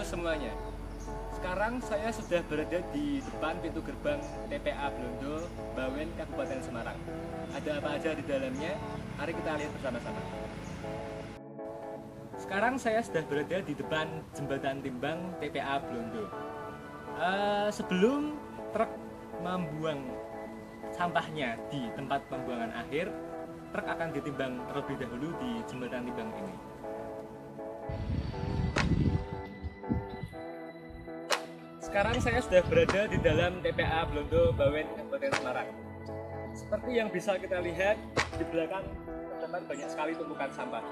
semuanya. Sekarang saya sudah berada di depan pintu gerbang TPA Blondo, Bawen, Kabupaten Semarang. Ada apa aja di dalamnya? Mari kita lihat bersama-sama. Sekarang saya sudah berada di depan jembatan timbang TPA Blondo. Sebelum truk membuang sampahnya di tempat pembuangan akhir, truk akan ditimbang terlebih dahulu di jembatan timbang ini. Sekarang saya sudah berada di dalam TPA Blondo, Bawen, Kabupaten Semarang. Seperti yang bisa kita lihat di belakang terdapat banyak sekali tumpukan sampah.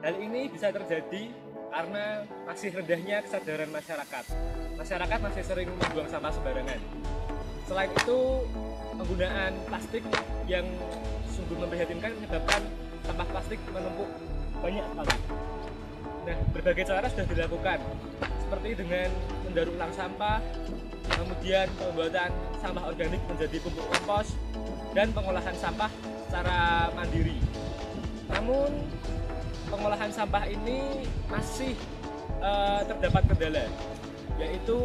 Hal ini bisa terjadi karena masih rendahnya kesadaran masyarakat. Masyarakat masih sering membuang sampah sembarangan. Selain itu, penggunaan plastik yang sungguh memprihatinkan menyebabkan sampah plastik menumpuk banyak sekali. Nah, berbagai cara sudah dilakukan, seperti dengan mendaur ulang sampah, kemudian pembuatan sampah organik menjadi pupuk kompos, dan pengolahan sampah secara mandiri. Namun, pengolahan sampah ini masih terdapat kendala, yaitu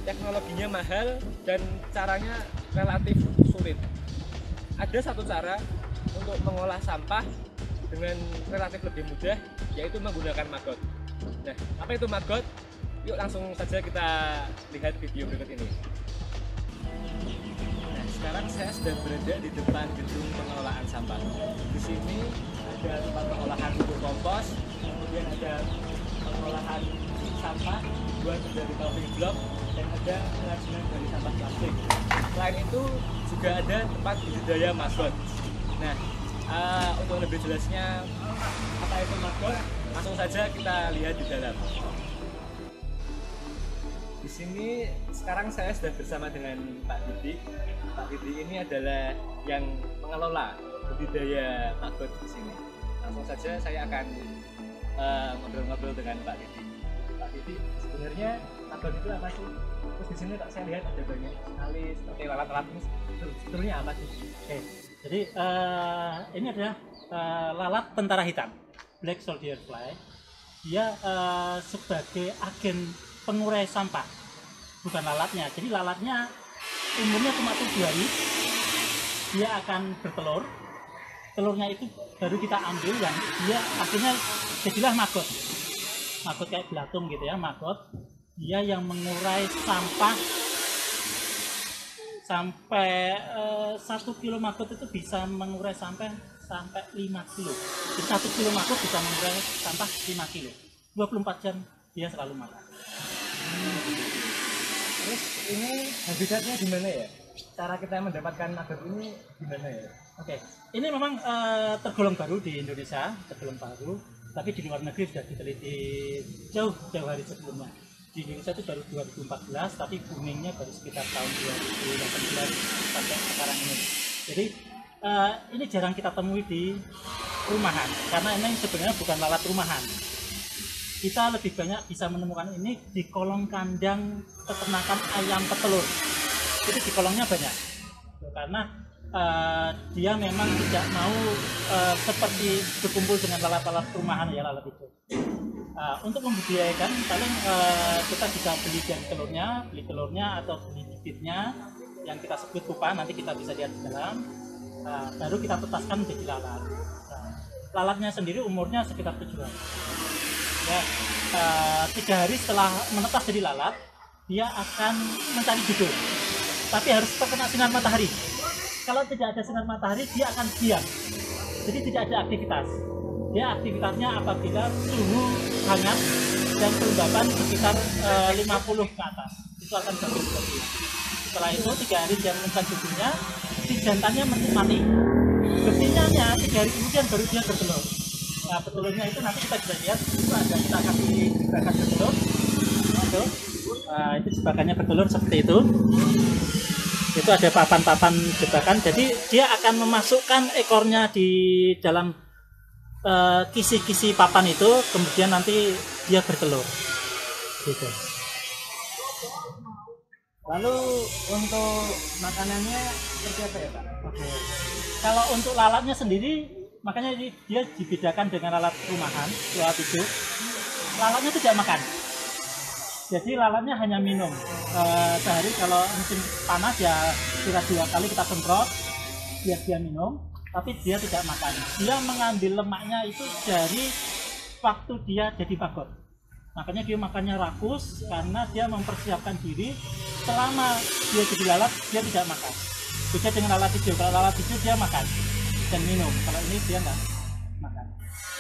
teknologinya mahal dan caranya relatif sulit. Ada satu cara untuk mengolah sampah dengan relatif lebih mudah, yaitu menggunakan maggot. Nah, apa itu maggot? Yuk langsung saja kita lihat video berikut ini. Nah, sekarang saya sudah berada di depan gedung pengelolaan sampah. Di sini ada tempat pengolahan pupuk kompos, kemudian ada pengolahan sampah buat dari paving block, dan ada kerajinan dari sampah plastik. Selain itu juga ada tempat budidaya maggot. Nah, untuk lebih jelasnya apa itu maggot, langsung saja kita lihat di dalam. Di sini sekarang saya sudah bersama dengan Pak Didi. Pak Didi ini adalah yang mengelola budidaya maggot di sini. Langsung saja saya akan ngobrol-ngobrol dengan Pak Didi. Pak Didi, sebenarnya maggot itu apa sih? Terus di sini saya lihat ada banyak sekali seperti lalat-lalat ini. Sebetulnya apa sih? Oke, jadi ini adalah lalat tentara hitam, Black Soldier Fly. Dia sebagai agen pengurai sampah, bukan lalatnya. Jadi lalatnya umurnya cuma 7 hari, dia akan bertelur. Telurnya itu baru kita ambil, yang dia akhirnya jadilah maggot. Maggot kayak belatung gitu ya, maggot. Dia yang mengurai sampah sampai 1 kilo maggot itu bisa mengurai sampai 5 kilo. Jadi 1 kilo maggot bisa mengurai sampah 5 kilo. 24 jam dia selalu makan. Terus ini habitatnya di mana ya? Cara kita mendapatkan maggot ini gimana ya? Oke, ini memang tergolong baru di Indonesia, tergolong baru. Tapi di luar negeri sudah diteliti jauh hari sebelumnya. Di Indonesia itu baru 2014, tapi boomingnya baru sekitar tahun 2018 sampai sekarang ini. Jadi ini jarang kita temui di rumahan, karena ini sebenarnya bukan lalat rumahan. Kita lebih banyak bisa menemukan ini di kolong kandang peternakan ayam petelur. Itu di kolongnya banyak, karena dia memang tidak mau seperti berkumpul dengan lalat-lalat rumahan ya, lalat itu. Untuk membudidayakan paling kita bisa beli dari beli telurnya atau beli bibitnya yang kita sebut pupa, nanti kita bisa lihat di dalam. Baru kita tetaskan menjadi lalat. Lalatnya sendiri umurnya sekitar 7 hari. Ya, 3 hari setelah menetas jadi lalat, dia akan mencari bibit, tapi harus terkena sinar matahari. Kalau tidak ada sinar matahari, dia akan diam, jadi tidak ada aktivitas. Dia aktivitasnya apabila suhu hangat dan kelembapan sekitar 50 ke atas, itu akan bagus seperti itu. Setelah itu 3 hari dia menemukan bibitnya, si jantannya mati. Betinanya 3 hari kemudian baru dia bertelur. Nah, bertelurnya itu nanti kita bisa lihat, itu ada kita kasih jebakan bertelur. Itu jebakannya bertelur seperti itu. Itu ada papan-papan jebakan, jadi dia akan memasukkan ekornya di dalam kisi-kisi papan itu, kemudian nanti dia bertelur. Gitu. Lalu untuk makanannya seperti apa ya Pak? Oke. Kalau untuk lalatnya sendiri, makanya dia dibedakan dengan lalat rumahan, lalat hijau. Lalatnya tidak makan. Jadi lalatnya hanya minum. Sehari kalau musim panas ya kira 2 kali kita semprot biar dia minum, tapi dia tidak makan. Dia mengambil lemaknya itu dari waktu dia jadi maggot. Makanya dia makannya rakus karena dia mempersiapkan diri selama dia jadi lalat dia tidak makan. Beda dengan lalat hijau. Kalau lalat hijau dia makan dan minum. Kalau ini dia nggak makan,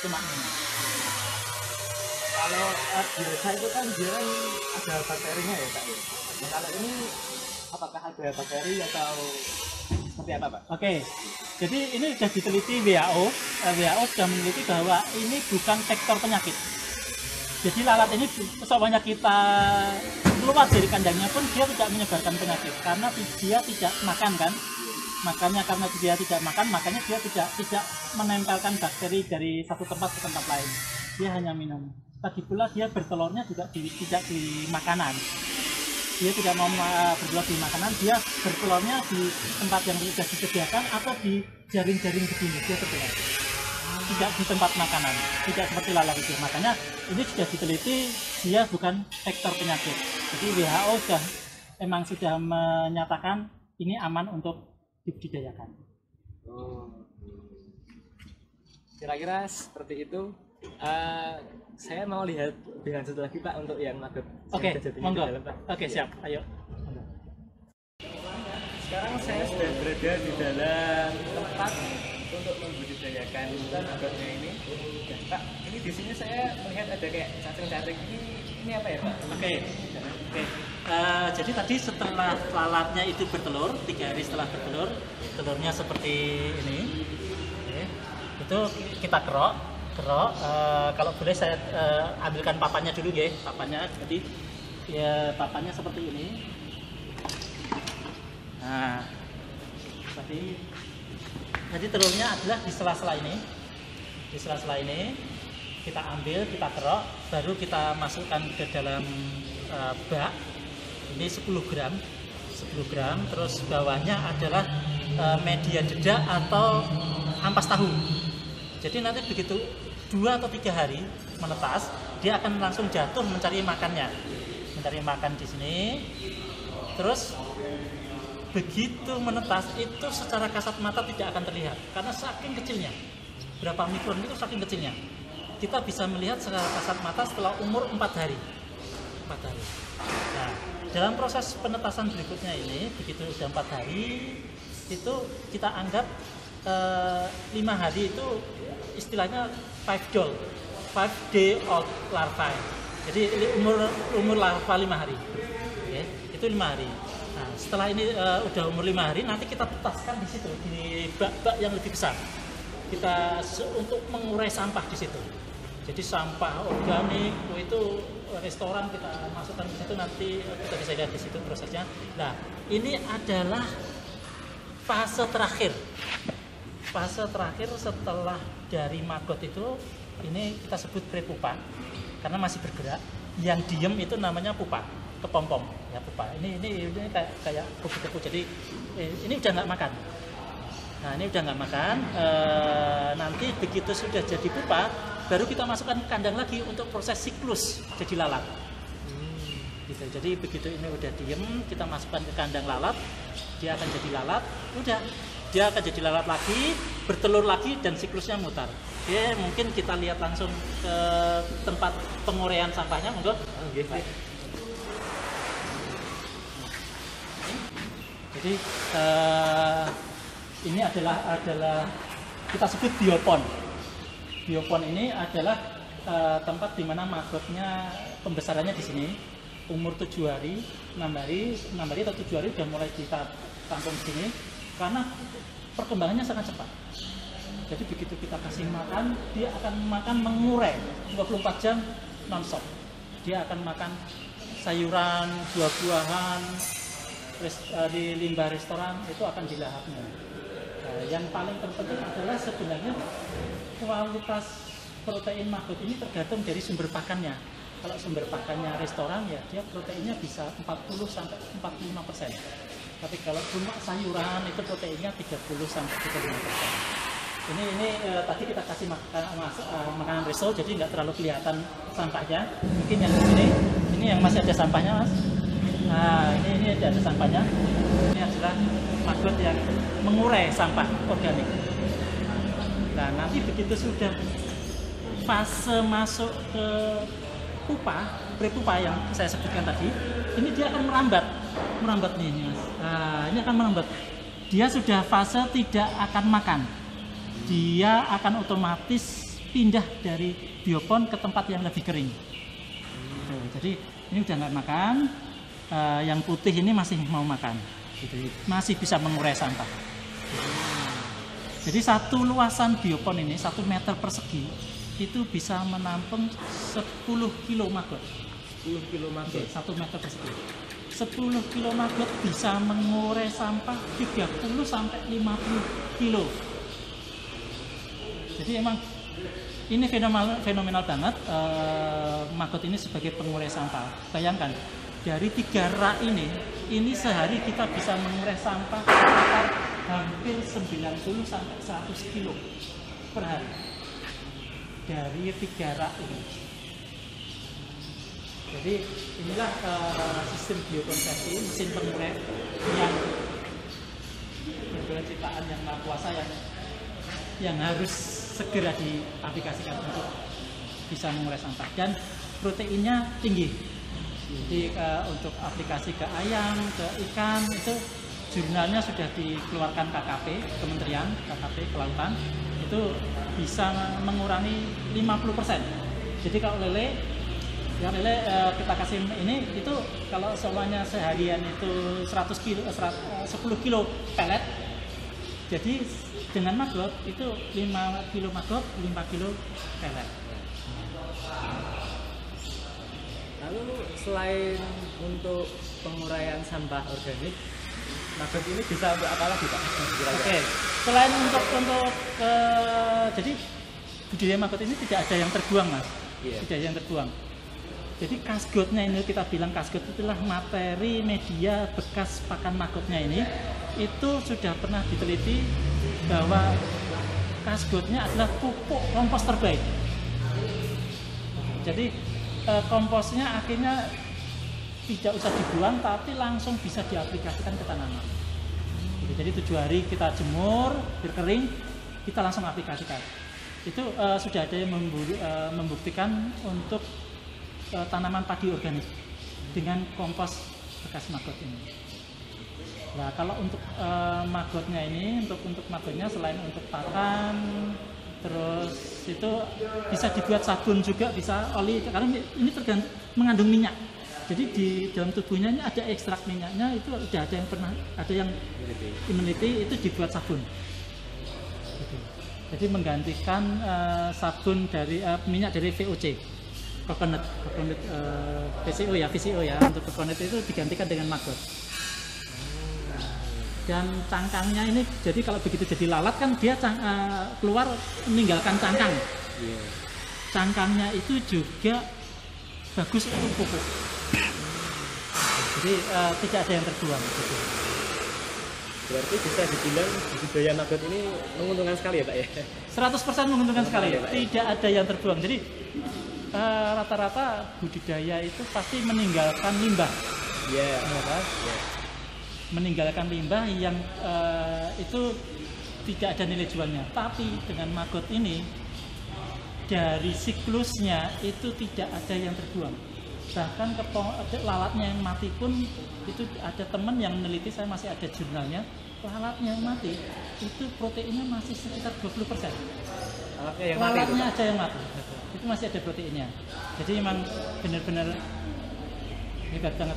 cuma minum. Kalau biasa itu kan dia kan ada bakterinya ya Pak. Nah, kalau ini apakah ada bakteri atau seperti apa Pak? Oke, jadi ini sudah diteliti WHO. WHO sudah meneliti bahwa ini bukan vektor penyakit. Jadi lalat ini semuanya kita keluar dari kandangnya pun dia tidak menyebarkan penyakit karena dia tidak makan kan. Makanya karena dia tidak makan, makanya dia tidak menempelkan bakteri dari satu tempat ke tempat lain. Dia hanya minum. Lagi pula dia bertelurnya juga tidak di makanan. Dia tidak mau bertelur di makanan, dia bertelurnya di tempat yang sudah disediakan atau di jaring-jaring begini dia bertelur. Tidak di tempat makanan, tidak seperti lalat itu. Makanya ini sudah diteliti, dia bukan vektor penyakit. Jadi WHO sudah menyatakan ini aman untuk dibudidayakan. Kira-kira seperti itu. Saya mau lihat dengan satu lagi Pak untuk yang maggot. Oke, monggo. Oke, siap. Ayo. Sekarang saya sudah berada di dalam tempat untuk membudidayakan maggotnya ini. Dan Pak, ini di sini saya melihat ada kayak cacing-cacing. Ini apa ya Pak? Oke. Jadi tadi setelah lalatnya itu bertelur, 3 hari setelah bertelur, telurnya seperti ini. Oke. Itu kita kerok. Kalau boleh saya ambilkan papannya dulu ya, papannya. Jadi ya papannya seperti ini. Nah, jadi telurnya adalah di sela-sela ini. Di sela-sela ini kita ambil, kita kerok, baru kita masukkan ke dalam bak. Ini 10 gram. 10 gram, terus bawahnya adalah media dedak atau ampas tahu. Jadi nanti begitu 2 atau 3 hari menetas, dia akan langsung jatuh mencari makannya, mencari makan di sini. Terus begitu menetas itu secara kasat mata tidak akan terlihat karena saking kecilnya, berapa mikron itu saking kecilnya. Kita bisa melihat secara kasat mata setelah umur 4 hari. 4 hari. Nah, dalam proses penetasan berikutnya ini, begitu sudah 4 hari, itu kita anggap 5 hari itu istilahnya 5 day old larva. Jadi umur larva 5 hari. Oke, itu 5 hari. Nah, setelah ini udah umur 5 hari, nanti kita tetaskan di situ di bak-bak yang lebih besar. Kita untuk mengurai sampah di situ. Jadi sampah organik itu restoran kita masukkan di situ, nanti kita bisa lihat di situ prosesnya. Nah, ini adalah fase terakhir. Fase terakhir setelah dari maggot itu, ini kita sebut prepupa karena masih bergerak. Yang diem itu namanya pupa, kepompong ya pupa. Ini kayak kupu-kupu. Jadi ini udah nggak makan. Nah, ini udah nggak makan. Nanti begitu sudah jadi pupa, baru kita masukkan ke kandang lagi untuk proses siklus jadi lalat. Gitu. Jadi begitu ini udah diem, kita masukkan ke kandang lalat, dia akan jadi lalat. Udah, dia akan jadi lalat lagi, bertelur lagi, dan siklusnya mutar. Oke, mungkin kita lihat langsung ke tempat penguraian sampahnya, monggo. Jadi ini adalah kita sebut biopon. Biopon ini adalah tempat di mana maggotnya pembesarannya di sini. Umur 7 hari, 6 hari atau 7 hari sudah mulai kita tampung di sini karena perkembangannya sangat cepat. Jadi begitu kita kasih makan, dia akan makan mengurai 24 jam non-stop. Dia akan makan sayuran, buah-buahan, di limbah restoran itu akan dilahapnya. Yang paling terpenting adalah sebenarnya kualitas protein maggot ini tergantung dari sumber pakannya. Kalau sumber pakannya restoran ya dia proteinnya bisa 40 sampai 45%. Tapi kalau cuma sayuran itu proteinnya 30 sampai 35%. Ini tadi kita kasih makanan resto jadi nggak terlalu kelihatan sampahnya. Mungkin yang di sini ini yang masih ada sampahnya mas. Nah ini ada sampahnya. Ini adalah maggot yang mengurai sampah organik. Nah nanti begitu sudah fase masuk ke pupa, prepupa yang saya sebutkan tadi, ini dia akan merambat nih mas. Nah ini akan merambat. Dia sudah fase tidak akan makan. Dia akan otomatis pindah dari biopon ke tempat yang lebih kering. Tuh, jadi ini udah nggak makan, yang putih ini masih mau makan, gitu. Masih bisa mengurai sampah. Jadi satu luasan biopon ini 1 meter persegi itu bisa menampung 10 kilo maggot. 10 kilo maggot. 1 meter persegi. 10 kilo maggot bisa mengurai sampah 30 sampai 50 kilo. Jadi emang ini fenomenal banget, maggot ini sebagai pengurai sampah. Bayangkan, dari 3 rak ini sehari kita bisa mengurai sampah sekitar hampir 90 sampai 100 kilo per hari. Dari 3 rak ini. Jadi inilah sistem biokonsesi, mesin pengurai yang berguna ciptaan yang maha kuasa yang harus segera diaplikasikan untuk bisa mengurai sampah, dan proteinnya tinggi. Jadi untuk aplikasi ke ayam, ke ikan itu jurnalnya sudah dikeluarkan KKP, Kementerian KKP Kelautan, itu bisa mengurangi 50%. Jadi kalau lele kita kasih ini itu kalau semuanya seharian itu 10 kilo pelet, jadi dengan maggot itu 5 kilo maggot, 5 kilo pelet. Lalu selain untuk penguraian sampah organik, maggot ini bisa untuk apa lagi Pak? Oke, selain untuk jadi budidaya maggot ini tidak ada yang terbuang mas, tidak ada yang terbuang. Jadi kasgotnya ini kita bilang kasgot itulah materi media bekas pakan maggotnya ini, itu sudah pernah diteliti bahwa kasgotnya adalah pupuk kompos terbaik. Jadi komposnya akhirnya tidak usah dibuang tapi langsung bisa diaplikasikan ke tanaman. Jadi 7 hari kita jemur, biar kering, kita langsung aplikasikan. Itu sudah ada yang membuktikan untuk tanaman padi organik dengan kompos bekas maggot ini. Nah kalau untuk maggotnya ini, untuk maggotnya selain untuk pakan, terus itu bisa dibuat sabun juga, bisa oli, karena ini tergantung mengandung minyak. Jadi di dalam tubuhnya ini ada ekstrak minyaknya, itu udah ada yang meneliti itu dibuat sabun. Jadi menggantikan sabun dari minyak dari VOC. Coconut VCO ya, untuk coconut itu digantikan dengan maggot. Dan cangkangnya ini, jadi kalau begitu jadi lalat kan dia keluar meninggalkan cangkang. Cangkangnya itu juga bagus untuk pupuk. Jadi tidak ada yang terbuang. Berarti bisa dibilang budidaya maggot ini menguntungkan sekali ya Pak ya? 100% menguntungkan sekali, tidak ada yang terbuang. Jadi rata-rata budidaya itu pasti meninggalkan limbah. Ya kan? Meninggalkan limbah yang itu tidak ada nilai jualnya. Tapi dengan maggot ini dari siklusnya itu tidak ada yang terbuang. Bahkan lalatnya yang mati pun itu ada teman yang meneliti, saya masih ada jurnalnya, lalatnya yang mati itu proteinnya masih sekitar 20%. Lalatnya aja yang mati, itu masih ada proteinnya. Jadi memang benar-benar hebat banget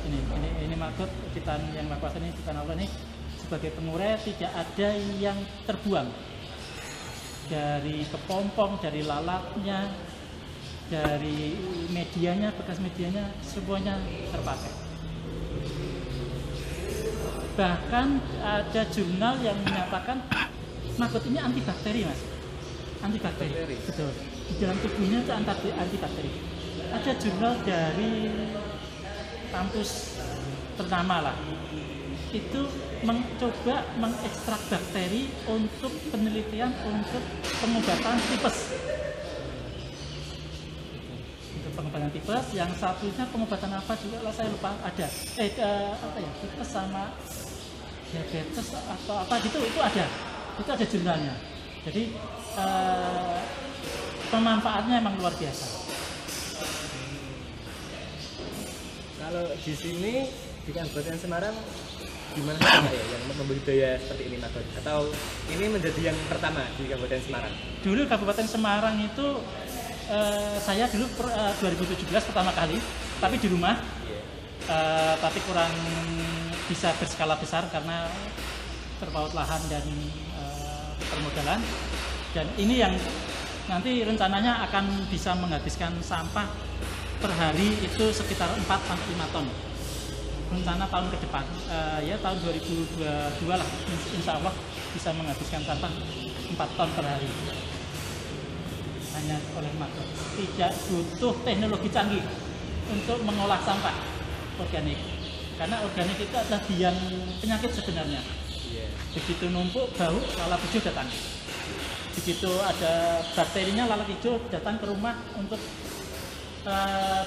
ini maggot ciptaan yang maha kuasa ini, ciptaan Allah ini sebagai pengurai tidak ada yang terbuang. Dari kepompong, dari lalatnya, dari medianya, bekas medianya, semuanya terpakai. Bahkan ada jurnal yang menyatakan maggot ini antibakteri mas. Antibakteri. Betul. Di dalam tubuhnya itu antibakteri. Ada jurnal dari kampus ternama lah. Itu mencoba mengekstrak bakteri untuk penelitian untuk pengobatan tipes. Untuk pengobatan tipes, yang satunya pengobatan apa juga lah saya lupa ada. Apa ya, tipes sama diabetes atau apa gitu, itu ada jurnalnya. Jadi pemanfaatnya emang luar biasa. Kalau di sini di Kabupaten Semarang gimana sih Pak, ya yang membudidaya seperti ini Mas? Atau ini menjadi yang pertama di Kabupaten Semarang? Dulu Kabupaten Semarang itu saya dulu 2017 pertama kali, tapi di rumah. Tapi kurang bisa berskala besar karena terpaut lahan dan permodalan. Dan ini yang nanti rencananya akan bisa menghabiskan sampah per hari itu sekitar 4-5 ton. Rencana tahun ke depan, ya tahun 2022 lah, insya Allah bisa menghabiskan sampah 4 ton per hari. Hanya oleh makro. Tidak butuh teknologi canggih untuk mengolah sampah organik. Karena organik itu adalah biang penyakit sebenarnya. Begitu numpuk, bau, lalat hijau datang. Begitu ada bakterinya, lalat hijau datang ke rumah untuk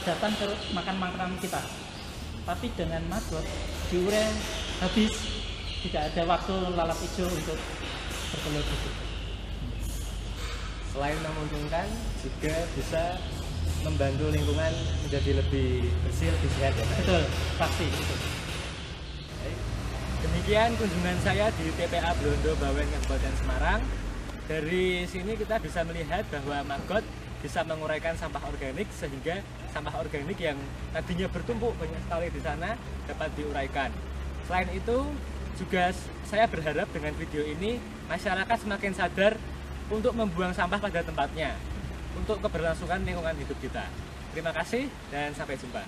datang ke makan makanan kita. Tapi dengan maggot diure habis, tidak ada waktu lalat hijau untuk bertelur di situ. Selain menguntungkan, juga bisa membantu lingkungan menjadi lebih bersih, lebih sehat ya Pak? Betul, pasti. Betul. Baik. Demikian kunjungan saya di TPA Blondo Bawen Kabupaten Semarang. Dari sini kita bisa melihat bahwa maggot bisa menguraikan sampah organik sehingga sampah organik yang tadinya bertumpuk banyak sekali di sana dapat diuraikan. Selain itu juga saya berharap dengan video ini masyarakat semakin sadar untuk membuang sampah pada tempatnya untuk keberlangsungan lingkungan hidup kita. Terima kasih dan sampai jumpa.